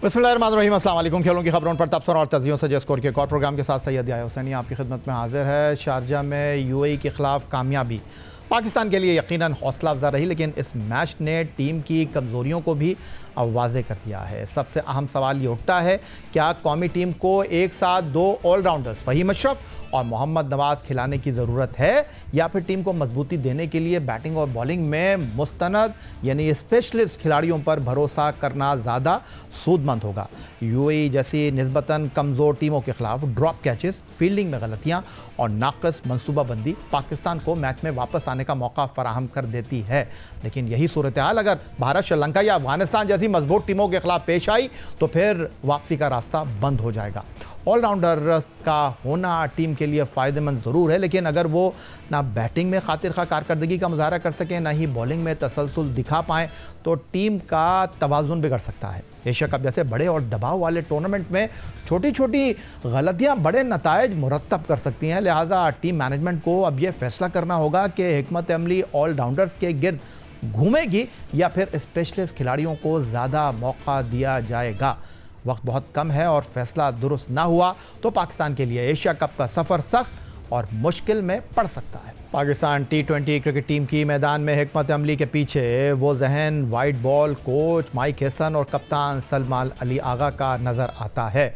बिस्मिल्लाहिर्रहमानिर्रहीम, अस्सलाम वालेकुम। खेलों की खबरों पर तबसरा और तजियों से स्कोर के एक और प्रोग्राम के साथ सैयद याह्या हुसैनी आपकी खिदमत में हाजिर है। शारजा में यूएई के खिलाफ कामयाबी पाकिस्तान के लिए यकीनन हौसला अफजा रही, लेकिन इस मैच ने टीम की कमज़ोरियों को भी वाज़े कर दिया है। सबसे अहम सवाल ये उठता है, क्या कौमी टीम को एक साथ दो ऑलराउंडर्स फ़हीम अशरफ और मोहम्मद नवाज़ खिलाने की ज़रूरत है, या फिर टीम को मजबूती देने के लिए बैटिंग और बॉलिंग में मुस्तनद यानी स्पेशलिस्ट खिलाड़ियों पर भरोसा करना ज़्यादा सूदमंद होगा। यूएई जैसी निस्बतन कमज़ोर टीमों के खिलाफ ड्रॉप कैचेस, फील्डिंग में गलतियाँ और नाक़िस मनसूबाबंदी पाकिस्तान को मैच में वापस आने का मौका फराहम कर देती है। लेकिन यही सूरत हाल अगर भारत, श्रीलंका या अफगानिस्तान जैसी मजबूत टीमों के खिलाफ पेश आई तो फिर वापसी का रास्ता बंद हो जाएगा। ऑलराउंडर का होना टीम के लिए फ़ायदेमंद ज़रूर है, लेकिन अगर वो ना बैटिंग में खातिर खा कारकर्दगी का मुजाहरा कर सकें, ना ही बॉलिंग में तसलसल दिखा पाएँ, तो टीम का तवाज़ुन बिगड़ सकता है। एशिया कप जैसे बड़े और दबाव वाले टूर्नामेंट में छोटी छोटी गलतियां बड़े नताइज मुरतब कर सकती हैं। लिहाजा टीम मैनेजमेंट को अब यह फैसला करना होगा कि हिकमत अमली ऑलराउंडर्स के गिर्द घूमेगी या फिर स्पेशलिस्ट खिलाड़ियों को ज़्यादा मौका दिया जाएगा। वक्त बहुत कम है और फैसला दुरुस्त ना हुआ तो पाकिस्तान के लिए एशिया कप का सफ़र सख्त और मुश्किल में पड़ सकता है। पाकिस्तान टी20 क्रिकेट टीम की मैदान में हिकमत अमली के पीछे वो जहन white ball coach Mike Hasan और कप्तान सलमान अली आगा का नज़र आता है।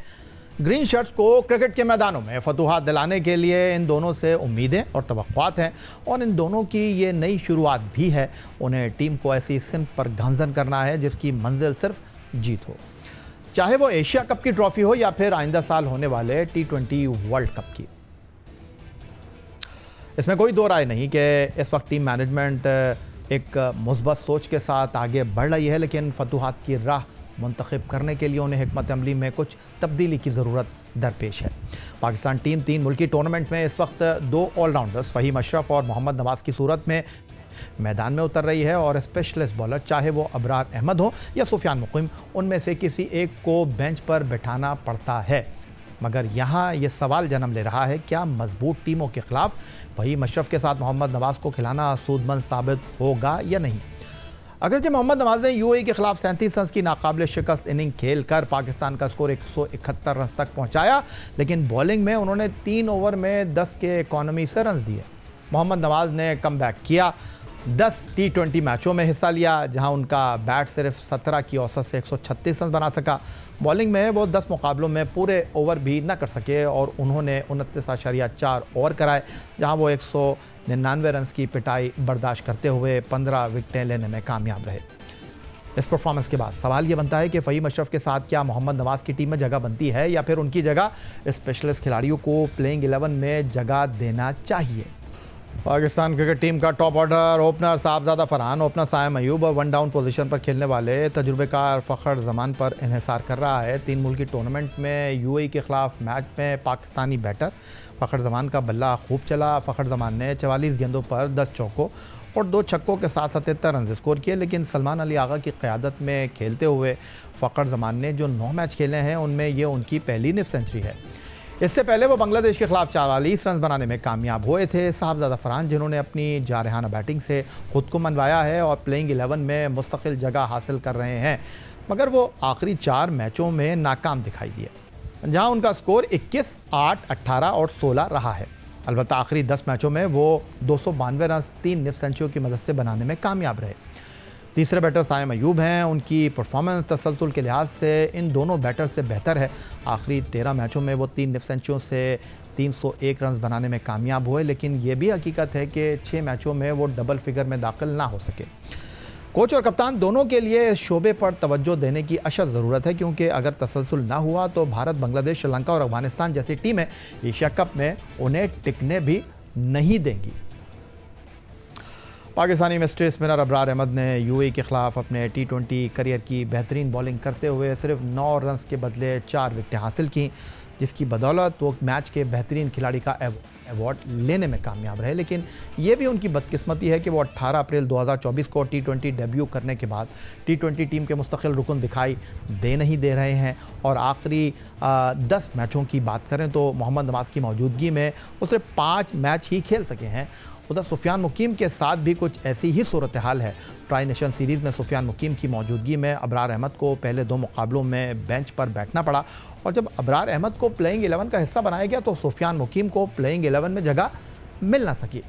ग्रीन शर्ट्स को क्रिकेट के मैदानों में फतूहात दिलाने के लिए इन दोनों से उम्मीदें और तवक्कुआत हैं, और इन दोनों की ये नई शुरुआत भी है। उन्हें टीम को ऐसी सिमत पर गामज़न करना है जिसकी मंजिल सिर्फ जीत हो, चाहे वो एशिया कप की ट्रॉफी हो या फिर आइंदा साल होने वाले टी20 वर्ल्ड कप की। इसमें कोई दो राय नहीं कि इस वक्त टीम मैनेजमेंट एक मुस्बत सोच के साथ आगे बढ़ रही है, लेकिन फतूहात की राह मुंतखब करने के लिए उन्हें हिकमत अमली में कुछ तब्दीली की ज़रूरत दरपेश है। पाकिस्तान टीम 3 मुल्की टूर्नामेंट में इस वक्त 2 ऑलराउंडर्स फ़हीम अशरफ और मोहम्मद नवाज़ की सूरत में मैदान में उतर रही है, और स्पेशलिस्ट बॉलर चाहे वो अबरार अहमद हो या सुफियान मुकीम, उनमें से किसी एक को बेंच पर बैठाना पड़ता है। मगर यहाँ ये सवाल जन्म ले रहा है, क्या मजबूत टीमों के खिलाफ फ़हीम अशरफ के साथ मोहम्मद नवाज़ को खिलाना सूदमंद साबित होगा या नहीं। अगरचे मोहम्मद नवाज़ ने यूएई के खिलाफ 37 रन की नाकाबिल शिकस्त इनिंग खेल कर पाकिस्तान का स्कोर 171 रन तक पहुँचाया, लेकिन बॉलिंग में उन्होंने 3 ओवर में 10 के इकॉनमी से रन दिए। मोहम्मद नवाज़ ने कम बैक किया, 10 टी20 मैचों में हिस्सा लिया, जहां उनका बैट सिर्फ 17 की औसत से 136 रन बना सका। बॉलिंग में वो 10 मुकाबलों में पूरे ओवर भी न कर सके और उन्होंने 29.4 ओवर कराए, जहां वो 199 रन की पिटाई बर्दाश्त करते हुए 15 विकेटें लेने में कामयाब रहे। इस परफॉर्मेंस के बाद सवाल ये बनता है कि फ़हीम अशरफ के साथ क्या मोहम्मद नवाज़ की टीम में जगह बनती है, या फिर उनकी जगह स्पेशलिस्ट खिलाड़ियों को प्लेइंग 11 में जगह देना चाहिए। पाकिस्तान क्रिकेट टीम का top order opener Sahibzada Farhan, opener Saim Ayub और 1 डाउन पोजीशन पर खेलने वाले तजुर्बेकार फ़खर ज़मान पर इन्हिसार कर रहा है। 3 मुल्की टूर्नामेंट में यूएई के खिलाफ मैच में पाकिस्तानी बैटर फ़खर ज़मान का बल्ला खूब चला। फ़खर ज़मान ने 44 गेंदों पर 10 चौकों और 2 छक्कों के साथ 77 रन स्कोर किए, लेकिन सलमान अली आगा की क़यादत में खेलते हुए फ़खर ज़मान ने जो 9 मैच खेले हैं उनमें ये उनकी पहली निफ सेंचुरी है। इससे पहले वो बांग्लादेश के खिलाफ 44 रन बनाने में कामयाब हुए थे। साहबजादा फरहान, जिन्होंने अपनी जारहाना बैटिंग से खुद को मनवाया है और प्लेइंग 11 में मुस्तकिल जगह हासिल कर रहे हैं, मगर वो आखिरी 4 मैचों में नाकाम दिखाई दिए, जहां उनका स्कोर 21, 8, 18 और 16 रहा है। अलबत्ता आखिरी 10 मैचों में वो 292 रन 3 निफ सेंचुरियों की मदद से बनाने में कामयाब रहे। तीसरे बैटर साइम अयूब हैं, उनकी परफॉर्मेंस तसलसल के लिहाज से इन दोनों बैटर से बेहतर है। आखिरी 13 मैचों में वो 3 निफ सेंचुरियों से 301 रन बनाने में कामयाब हुए, लेकिन ये भी हकीकत है कि 6 मैचों में वो डबल फिगर में दाखिल ना हो सके। कोच और कप्तान दोनों के लिए इस शोबे पर तवज्जो देने की अशद ज़रूरत है, क्योंकि अगर तसलसल ना हुआ तो भारत, बांग्लादेश, श्रीलंका और अफगानिस्तान जैसी टीमें एशिया कप में उन्हें टिकने भी नहीं देंगी। पाकिस्तानी मिस्ट्री स्पिनर अबरार अहमद ने यूएई के खिलाफ अपने टी20 करियर की बेहतरीन बॉलिंग करते हुए सिर्फ 9 रन के बदले 4 विकेटें हासिल की, जिसकी बदौलत वो मैच के बेहतरीन खिलाड़ी का अवार्ड लेने में कामयाब रहे। लेकिन ये भी उनकी बदकिस्मती है कि वो 18 अप्रैल 2024 को टी20 डेब्यू करने के बाद टी20 टीम के मुस्तकिल रुकन दिखाई नहीं दे रहे हैं, और आखिरी 10 मैचों की बात करें तो मोहम्मद नवाज़ की मौजूदगी में वो सिर्फ 5 मैच ही खेल सके हैं, उधर सुफियान मुकीम के साथ भी कुछ ऐसी ही सूरत हाल है। ट्राई नेशन सीरीज़ में सुफियान मुकीम की मौजूदगी में अबरार अहमद को पहले 2 मुकाबलों में बेंच पर बैठना पड़ा और जब अबरार अहमद को प्लेइंग 11 का हिस्सा बनाया गया तो सुफियान मुकीम को प्लेइंग 11 में जगह मिल ना सकी।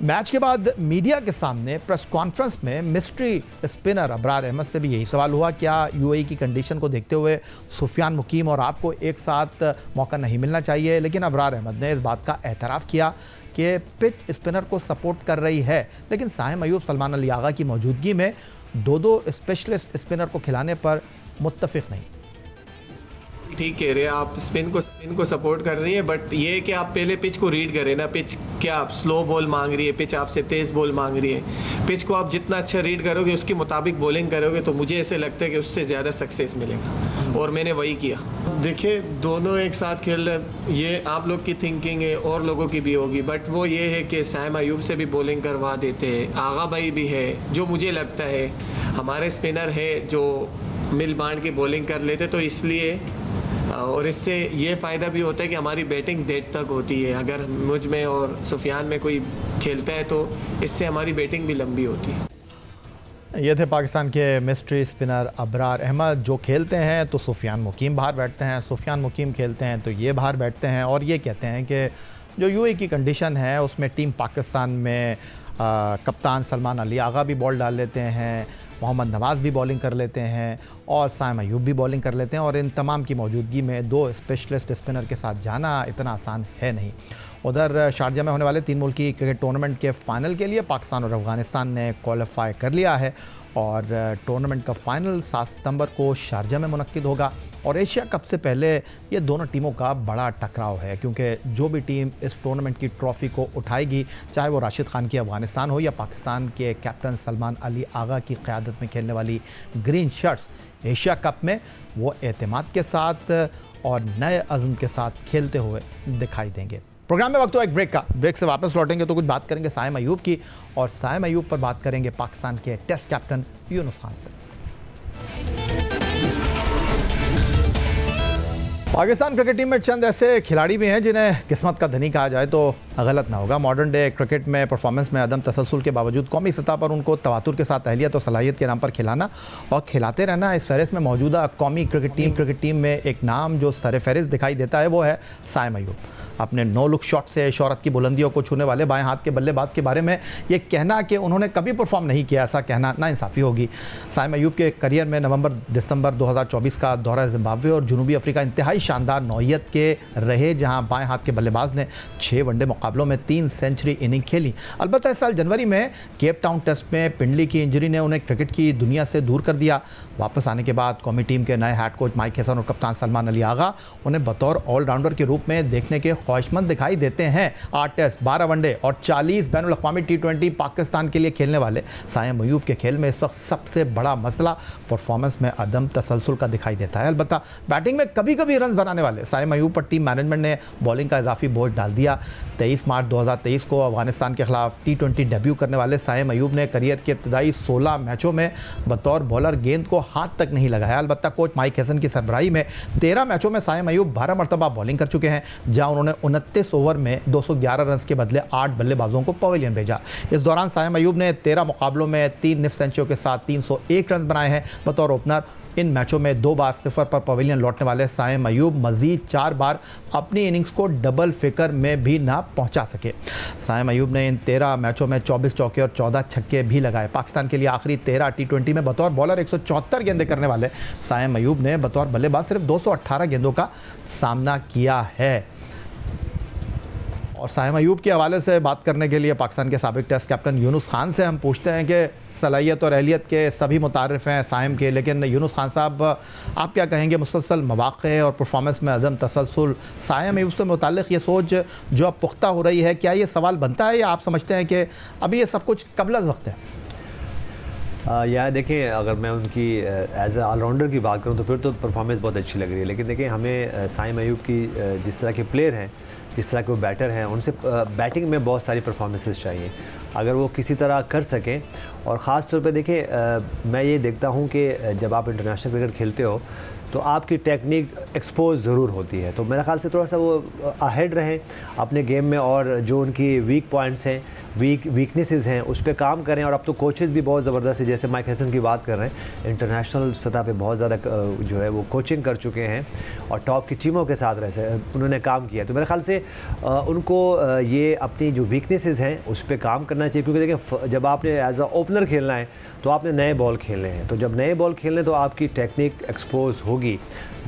मैच के बाद मीडिया के सामने प्रेस कॉन्फ्रेंस में मिस्ट्री स्पिनर अबरार अहमद से भी यही सवाल हुआ, क्या यूएई की कंडीशन को देखते हुए सुफियान मुकीम और आपको एक साथ मौका नहीं मिलना चाहिए? लेकिन अबरार अहमद ने इस बात का एतराफ़ किया कि पिच स्पिनर को सपोर्ट कर रही है, लेकिन साहिम अयूब, सलमान अली आगा की मौजूदगी में दो स्पेशलिस्ट स्पिनर को खिलाने पर मुत्तफिक नहीं। ठीक कह रहे हैं आप, स्पिन को सपोर्ट कर रही है, बट ये है कि आप पहले पिच को रीड करें ना। पिच क्या आप स्लो बॉल मांग रही है, पिच आपसे तेज़ बॉल मांग रही है। पिच को आप जितना अच्छा रीड करोगे, उसके मुताबिक बॉलिंग करोगे, तो मुझे ऐसे लगता है कि उससे ज़्यादा सक्सेस मिलेगा, और मैंने वही किया। देखिए, दोनों एक साथ खेल रहे, ये आप लोग की थिंकिंग है और लोगों की भी होगी, बट वो ये है कि साहिम अयूब से भी बॉलिंग करवा देते हैं, आगा भाई भी है, जो मुझे लगता है हमारे स्पिनर है जो मिल बांट के बॉलिंग कर लेते, तो इसलिए और इससे ये फ़ायदा भी होता है कि हमारी बैटिंग देर तक होती है। अगर मुझ में और सुफियान में कोई खेलता है तो इससे हमारी बैटिंग भी लंबी होती है। ये थे पाकिस्तान के मिस्ट्री स्पिनर अबरार अहमद। जो खेलते हैं तो सुफियान मुकीम बाहर बैठते हैं, सुफियान मुकीम खेलते हैं तो ये बाहर बैठते हैं, और ये कहते हैं कि जो यूएई की कंडीशन है उसमें टीम पाकिस्तान में कप्तान सलमान अली आगा भी बॉल डाल लेते हैं, मोहम्मद नवाज़ भी बॉलिंग कर लेते हैं और साहिम अयूब भी बॉलिंग कर लेते हैं, और इन तमाम की मौजूदगी में 2 स्पेशलिस्ट स्पिनर के साथ जाना इतना आसान है नहीं। उधर शारजा में होने वाले 3 मुल्की क्रिकेट टूर्नामेंट के फ़ाइनल के लिए पाकिस्तान और अफ़गानिस्तान ने क्वालिफाई कर लिया है और टूर्नामेंट का फ़ाइनल 7 सितंबर को शारजा में मुनक्किद होगा। और एशिया कप से पहले ये दोनों टीमों का बड़ा टकराव है, क्योंकि जो भी टीम इस टूर्नामेंट की ट्रॉफ़ी को उठाएगी, चाहे वो राशिद खान की अफ़गानिस्तान हो या पाकिस्तान के कैप्टन सलमान अली आगा की क़यादत में खेलने वाली ग्रीन शर्ट्स, एशिया कप में वो एतमाद के साथ और नए अज़्म के साथ खेलते हुए दिखाई देंगे। प्रोग्राम में वक्त हुआ एक ब्रेक का। ब्रेक से वापस लौटेंगे तो कुछ बात करेंगे साहिम अयूब की, और साहिम अयूब पर बात करेंगे पाकिस्तान के टेस्ट कैप्टन यूनुस खान से। पाकिस्तान क्रिकेट टीम में चंद ऐसे खिलाड़ी भी हैं जिन्हें किस्मत का धनी कहा जाए तो गलत ना होगा। मॉडर्न डे क्रिकेट में परफॉर्मेंस में अदम तसलसल के बावजूद कौमी सतह पर उनको तवातुर के साथ अहलियत और सलाहियत के नाम पर खिलाना और खिलाते रहना, इस फहरिस्त में मौजूदा कौमी क्रिकेट टीम में एक नाम जो सर फहरिस्त दिखाई देता है वो है साहिम अयूब। अपने नो लुक शॉट से शोहरत की बुलंदियों को छूने वाले बाएं हाथ के बल्लेबाज के बारे में ये कहना कि उन्होंने कभी परफॉर्म नहीं किया, ऐसा कहना नाइंसाफ़ी होगी। साहिम अयूब के करियर में नवंबर-दिसंबर 2024 का दौरा जिम्बाब्वे और जनूबी अफ्रीका इंतहाई शानदार नौइयत के रहे, जहां बाएं हाथ के बल्लेबाज ने 6 वनडे मुकाबलों में 3 सेंचुरी इनिंग खेली। अलबत्ता इस साल जनवरी में केप टाउन टेस्ट में पिंडली की इंजरी ने उन्हें क्रिकेट की दुनिया से दूर कर दिया। वापस आने के बाद कौमी टीम के नए हेड कोच माइक हैसन और कप्तान सलमान अली आगा उन्हें बतौर ऑलराउंडर के रूप में देखने के ख्वाहिशमंद दिखाई देते हैं। 8 टेस्ट, 12 वनडे और 40 बैनुल अक़वामी T20 पाकिस्तान के लिए खेलने वाले साहिम अयूब के खेल में इस वक्त सबसे बड़ा मसला परफॉर्मेंस में अदम तसलसल का दिखाई देता है। अलबत्ता बैटिंग में कभी कभी रन बनाने वाले साहिम अयूब पर टीम मैनेजमेंट ने बॉलिंग का इजाफी बोझ डाल दिया। 23 मार्च 2023 को अफगानिस्तान के खिलाफ T20 डेब्यू करने वाले साहिम अयूब ने करियर के इब्तदाई 16 मैचों में बतौर बॉलर गेंद को हाथ तक नहीं लगाया। अलबत्ता कोच माइक हैसन की सरबराही में 13 मैचों में साहिम अयूब 12 मरतबा बॉलिंग कर चुके हैं, जहां उन्होंने 29 ओवर में 211 रन के बदले 8 बल्लेबाजों को पवेलियन भेजा। इस दौरान साहिम अयूब ने 13 मुकाबलों में 3 निफ सेंचुरियों के साथ 301 रन बनाए हैं। बतौर ओपनर इन मैचों में 2 बार 0 पर पवेलियन लौटने वाले साहिम अयूब मजीद 4 बार अपनी इनिंग्स को डबल फिकर में भी ना पहुंचा सके। साहिम अयूब ने इन 13 मैचों में 24 चौके और 14 छक्के भी लगाए। पाकिस्तान के लिए आखिरी 13 T20 में बतौर बॉलर 174 गेंदें करने वाले साहिम अयूब ने बतौर बल्लेबाज सिर्फ 218 गेंदों का सामना किया है। और साहिम अयूब के हवाले से बात करने के लिए पाकिस्तान के साबिक टेस्ट कैप्टन यूनुस खान से हम पूछते हैं कि सलाहियत और अहलियत के सभी मुतारिफ हैं साहिम के, लेकिन यूनुस खान साहब आप क्या कहेंगे मुसलसल मवाक़े और परफॉर्मेंस में अदम तसलसल साहिम अयूब से मुताल्लिक़ ये सोच जो अब पुख्ता हो रही है, क्या ये सवाल बनता है या आप समझते हैं कि अभी ये सब कुछ कबल अज़ वक्त है? या देखिए, अगर मैं उनकी एज ए ऑलराउंडर की बात करूं तो फिर तो परफॉर्मेंस बहुत अच्छी लग रही है, लेकिन देखिए हमें साहिम अयूब की जिस तरह के प्लेयर हैं, जिस तरह के वो बैटर हैं, उनसे बैटिंग में बहुत सारी परफॉर्मेंसेस चाहिए। अगर वो किसी तरह कर सकें, और ख़ास तौर पे देखिए मैं ये देखता हूँ कि जब आप इंटरनेशनल क्रिकेट खेलते हो तो आपकी टेक्निक एक्सपोज ज़रूर होती है। तो मेरे ख्याल से थोड़ा सा वो अहेड रहें अपने गेम में, और जो उनकी वीक पॉइंट्स हैं, वीकनेसेस हैं, उस पर काम करें। और अब तो कोचेस भी बहुत ज़बरदस्त है, जैसे माइक हैसन की बात कर रहे हैं, इंटरनेशनल सतह पे बहुत ज़्यादा जो है वो कोचिंग कर चुके हैं और टॉप की टीमों के साथ उन्होंने काम किया। तो मेरे ख्याल से उनको ये अपनी जो वीकनेसेस हैं उस पर काम करना चाहिए, क्योंकि देखिए जब आपने एज अ ओपनर खेलना है तो आपने नए बॉल खेलने हैं, तो जब नए बॉल खेलने तो आपकी टेक्निक एक्सपोज होगी।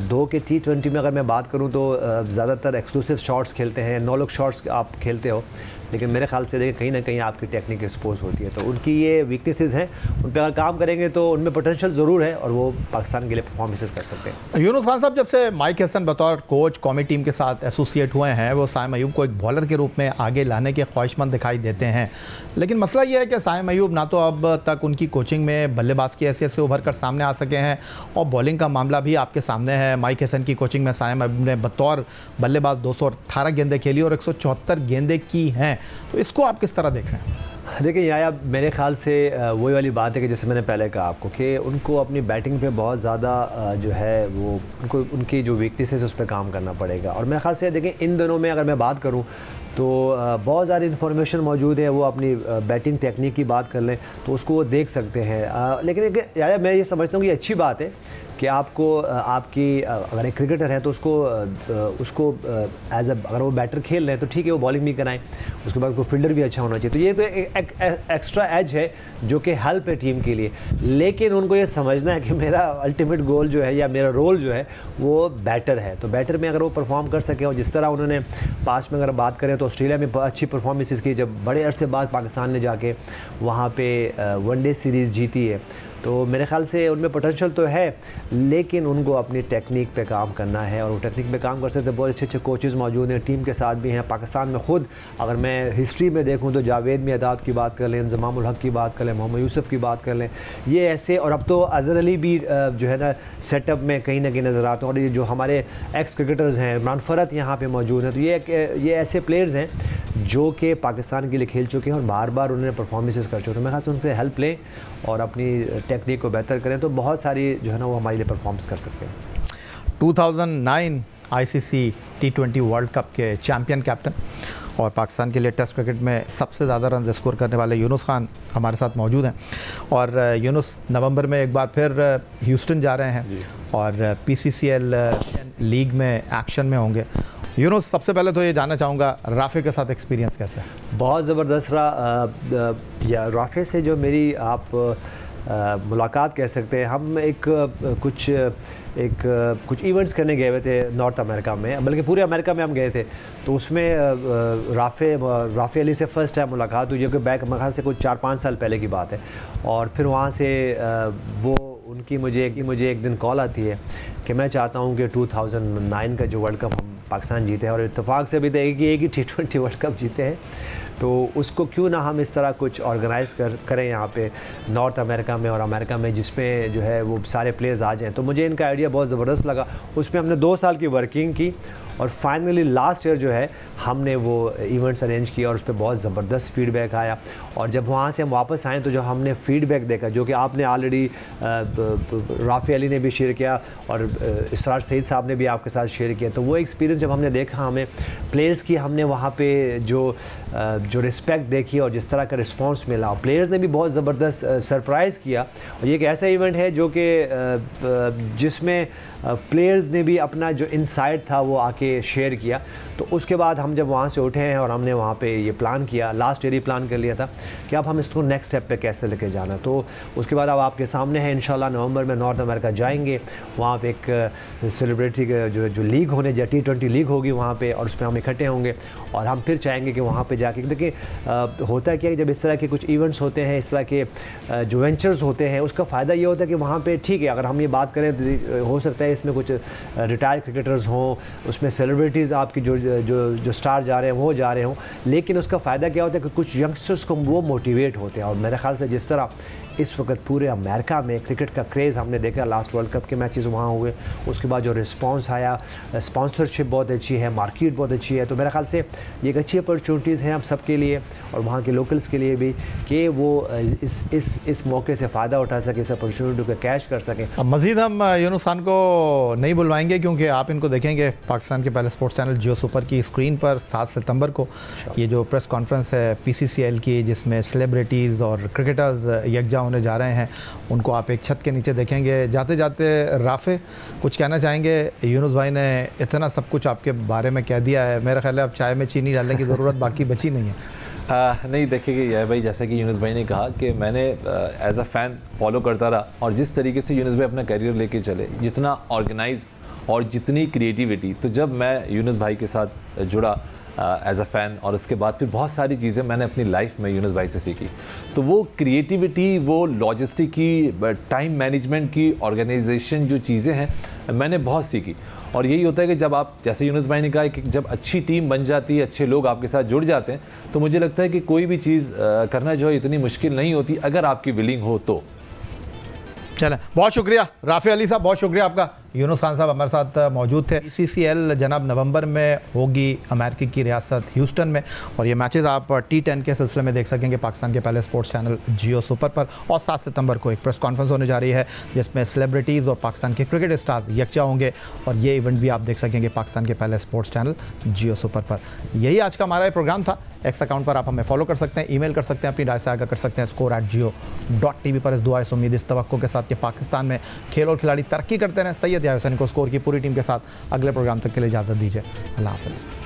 2 के T20 में अगर मैं बात करूं तो ज़्यादातर एक्सक्लूसिव शॉट्स खेलते हैं, नो लुक शॉट्स आप खेलते हो, लेकिन मेरे ख्याल से देखिए कहीं ना कहीं आपकी टेक्निक एक्सपोज होती है। तो उनकी ये वीकनेसेस हैं, उन पर अगर काम करेंगे तो उनमें पोटेंशियल ज़रूर है और वो पाकिस्तान के लिए परफॉर्मेंसेस कर सकते हैं। यूनुस खान साहब, जब से माइक हैसन बतौर कोच कौमी टीम के साथ एसोसिएट हुए हैं, वो साइम अयूब को एक बॉलर के रूप में आगे लाने के ख्वाहिशमंद दिखाई देते हैं, लेकिन मसला ये है कि साइम अयूब ना तो अब तक उनकी कोचिंग में बल्लेबाज की हैसियत से उभर कर सामने आ सके हैं, और बॉलिंग का मामला भी आपके सामने है। माइक हैसन की कोचिंग में साइम अयूब ने बतौर बल्लेबाज 218 गेंदें खेली और 174 गेंदें की हैं, तो इसको आप किस तरह देख रहे हैं? देखिए याया, मेरे ख्याल से वही वाली बात है कि जैसे मैंने पहले कहा आपको कि उनको अपनी बैटिंग पे बहुत ज़्यादा जो है वो उनको उनकी जो वीकनेसेस है उस पर काम करना पड़ेगा। और मेरे ख्याल से देखिए इन दिनों में अगर मैं बात करूं तो बहुत सारी इन्फॉर्मेशन मौजूद है, वो अपनी बैटिंग टेक्निक की बात कर लें तो उसको वो देख सकते हैं। लेकिन याया मैं ये समझता हूँ कि अच्छी बात है कि आपको आपकी अगर एक क्रिकेटर है तो उसको एज अगर वो बैटर खेल रहे हैं तो ठीक है, वो बॉलिंग भी कराएं, उसके बाद कोई फील्डर भी अच्छा होना चाहिए। तो ये तो एक एक्स्ट्रा एज है जो कि हेल्प है टीम के लिए, लेकिन उनको ये समझना है कि मेरा अल्टीमेट गोल जो है या मेरा रोल जो है वो बैटर है। तो बैटर में अगर वो परफॉर्म कर सके, और जिस तरह उन्होंने पास्ट में अगर बात करें तो ऑस्ट्रेलिया में अच्छी परफॉर्मेंसेस की, जब बड़े अरसे बाद पाकिस्तान ने जाके वहाँ पे वनडे सीरीज़ जीती है, तो मेरे ख्याल से उनमें पोटेंशियल तो है, लेकिन उनको अपनी टेक्निक पे काम करना है, और वो टेक्निक पे काम कर सकते हैं। बहुत अच्छे अच्छे कोचेज़ मौजूद हैं, टीम के साथ भी हैं पाकिस्तान में। ख़ुद अगर मैं हिस्ट्री में देखूं तो जावेद मियादाद की बात कर लें, इंज़मामुल हक की बात कर लें, मोहम्मद यूसुफ की बात कर लें, ये ऐसे, और अब तो अज़हर अली भी जो है ना सेटअप में कहीं ना कहीं नज़र आते हैं, और ये जो हमारे एक्स क्रिकेटर्स हैं, इमरान फ़रत यहाँ पर मौजूद हैं। तो ये ऐसे प्लेयर्स हैं जो कि पाकिस्तान के लिए खेल चुके हैं और बार बार उन्होंने परफॉर्मेंसेस कर चुके हैं। तो मेरे ख्याल से उनसे हेल्प लें और अपनी टेक्निक को बेहतर करें तो बहुत सारी जो है ना वो हमारे लिए परफॉर्मेंस कर सकते हैं। 2009 ICC T20 वर्ल्ड कप के चैम्पियन कैप्टन और पाकिस्तान के लिए टेस्ट क्रिकेट में सबसे ज़्यादा रन स्कोर करने वाले यूनुस खान हमारे साथ मौजूद हैं। और यूनुस नवंबर में एक बार फिर ह्यूस्टन जा रहे हैं और PCCL लीग में एक्शन में होंगे। यूनुस, सबसे पहले तो ये जानना चाहूँगा, राफ़े के साथ एक्सपीरियंस कैसा है? बहुत ज़बरदस्त रहा। या राफ़े से जो मेरी आप मुलाकात कह सकते हैं, हम कुछ इवेंट्स करने गए हुए थे नॉर्थ अमेरिका में, बल्कि पूरे अमेरिका में हम गए थे। तो उसमें राफ़े अली से फ़र्स्ट टाइम मुलाकात हुई, जो कि बैक मेरे ख्याल से कुछ 4-5 साल पहले की बात है। और फिर वहाँ से उनकी मुझे एक दिन कॉल आती है कि मैं चाहता हूँ कि 2009 का जो वर्ल्ड कप हम पाकिस्तान जीते हैं, और इत्तेफाक से अभी तक एक ही T20 वर्ल्ड कप जीते हैं, तो उसको क्यों ना हम इस तरह कुछ ऑर्गेनाइज़ करें यहाँ पे नॉर्थ अमेरिका में और अमेरिका में, जिसमें जो है वो सारे प्लेयर्स आ जाएँ। तो मुझे इनका आइडिया बहुत ज़बरदस्त लगा। उस पर हमने 2 साल की वर्किंग की और फाइनली लास्ट ईयर जो है हमने वो इवेंट्स अरेंज किया और उस पर बहुत ज़बरदस्त फीडबैक आया। और जब वहाँ से हम वापस आए तो जो हमने फीडबैक देखा, जो कि आपने ऑलरेडी राफ़े अली ने भी शेयर किया और इसरार सईद साहब ने भी आपके साथ शेयर किया, तो वो एक्सपीरियंस जब हमने देखा, हमें प्लेयर्स की हमने वहाँ पे जो रिस्पेक्ट देखी और जिस तरह का रिस्पॉन्स मिला, प्लेयर्स ने भी बहुत ज़बरदस्त सरप्राइज़ किया। और ये एक ऐसा इवेंट है जो कि जिसमें प्लेयर्स ने भी अपना जो इनसाइट था वो आके शेयर किया। तो उसके बाद हम जब वहाँ से उठे हैं और हमने वहाँ पे ये प्लान किया, लास्ट ईयर ही प्लान कर लिया था कि अब हम इसको नेक्स्ट स्टेप पे कैसे लेके जाना। तो उसके बाद अब आपके सामने है, इंशाल्लाह नवंबर में नॉर्थ अमेरिका जाएंगे, वहाँ पे एक सेलिब्रिटी जो लीग होने जा T20 लीग होगी वहाँ पे, और उसमें हम इकट्ठे होंगे और हम फिर चाहेंगे कि वहाँ पे जाके, देखिए होता क्या है जब इस तरह के कुछ इवेंट्स होते हैं, इस तरह के जो वेंचर्स होते हैं, उसका फ़ायदा ये होता है कि वहाँ पर ठीक है, अगर हम ये बात करें तो हो सकता है इसमें कुछ रिटायर्ड क्रिकेटर्स हों, उसमें सेलिब्रिटीज़ आपकी जो स्टार जा रहे हैं वो जा रहे हों, लेकिन उसका फ़ायदा क्या होता है कि कुछ यंगस्टर्स को वो मोटिवेट होते हैं। और मेरे ख्याल से जिस तरह इस वक्त पूरे अमेरिका में क्रिकेट का क्रेज़ हमने देखा, लास्ट वर्ल्ड कप के मैचेस वहाँ हुए, उसके बाद जो रिस्पांस आया, स्पॉन्सरशिप बहुत अच्छी है, मार्केट बहुत अच्छी है। तो मेरे ख्याल से ये एक अच्छी अपॉर्चुनिटीज़ हैं हम सब के लिए और वहाँ के लोकल्स के लिए भी कि वो इस मौके से फ़ायदा उठा सके, इस अपॉर्चुनिटी को कैश कर सकें। अब मज़ीद हम यूनुस खान को नहीं बुलवाएंगे क्योंकि आप इनको देखेंगे पाकिस्तान के पहले स्पोर्ट्स चैनल जियो सुपर की स्क्रीन पर 7 सितंबर को ये जो प्रेस कॉन्फ्रेंस है PCCL की, जिसमें सेलिब्रिटीज़ और क्रिकेटर्स यकजा होने जा रहे हैं, उनको आप एक छत के नीचे देखेंगे। जाते जाते राफ़े कुछ कहना चाहेंगे? यूनुस भाई ने इतना सब कुछ आपके बारे में कह दिया है, मेरा ख्याल है अब चाय में चीनी डालने की ज़रूरत बाकी बची नहीं है। नहीं देखिए यार भाई, जैसा कि यूनुस भाई ने कहा कि मैंने एज अ फ़ैन फॉलो करता रहा और जिस तरीके से यूनुस भाई अपना करियर लेके चले, जितना ऑर्गेनाइज और जितनी क्रिएटिविटी, तो जब मैं यूनुस भाई के साथ जुड़ा एज अ फ़ैन और उसके बाद फिर बहुत सारी चीज़ें मैंने अपनी लाइफ में यूनुस भाई से सीखी। तो वो क्रिएटिविटी, वो लॉजिस्टिक की, टाइम मैनेजमेंट की, ऑर्गेनाइजेशन जो चीज़ें हैं मैंने बहुत सीखी। और यही होता है कि जब आप, जैसे यूनुस भाई ने कहा कि जब अच्छी टीम बन जाती है, अच्छे लोग आपके साथ जुड़ जाते हैं, तो मुझे लगता है कि कोई भी चीज़ करना जो है इतनी मुश्किल नहीं होती अगर आपकी विलिंग हो तो। चलें, बहुत शुक्रिया राफ़ी अली साहब, बहुत शुक्रिया आपका। यूनुस खान साहब हमारे साथ मौजूद थे। PCCL जनाब नवंबर में होगी अमेरिका की रियासत ह्यूस्टन में और ये मैचेस आप T10 के सिलसिले में देख सकेंगे पाकिस्तान के पहले स्पोर्ट्स चैनल जियो सुपर पर। और 7 सितंबर को एक प्रेस कॉन्फ्रेंस होने जा रही है जिसमें सेलिब्रिटीज़ और पाकिस्तान के क्रिकेट स्टार्स यकजा होंगे और ये इवेंट भी आप देख सकेंगे पाकिस्तान के पहले स्पोर्ट्स चैनल जियो सुपर पर। यही आज का हमारा प्रोग्राम था। एक्स अकाउंट पर आप हमें फॉलो कर सकते हैं, ईमेल कर सकते हैं, अपनी राय से आगाह कर सकते हैं score@jio.tv पर। इस दुआ इस उम्मीद इस तवक्को के साथ कि पाकिस्तान में खेल और खिलाड़ी तरक्की करते रहें। सैयद याहिया हुसैन को स्कोर की पूरी टीम के साथ अगले प्रोग्राम तक के लिए इजाज़त दीजिए। अल्लाह हाफ़िज़।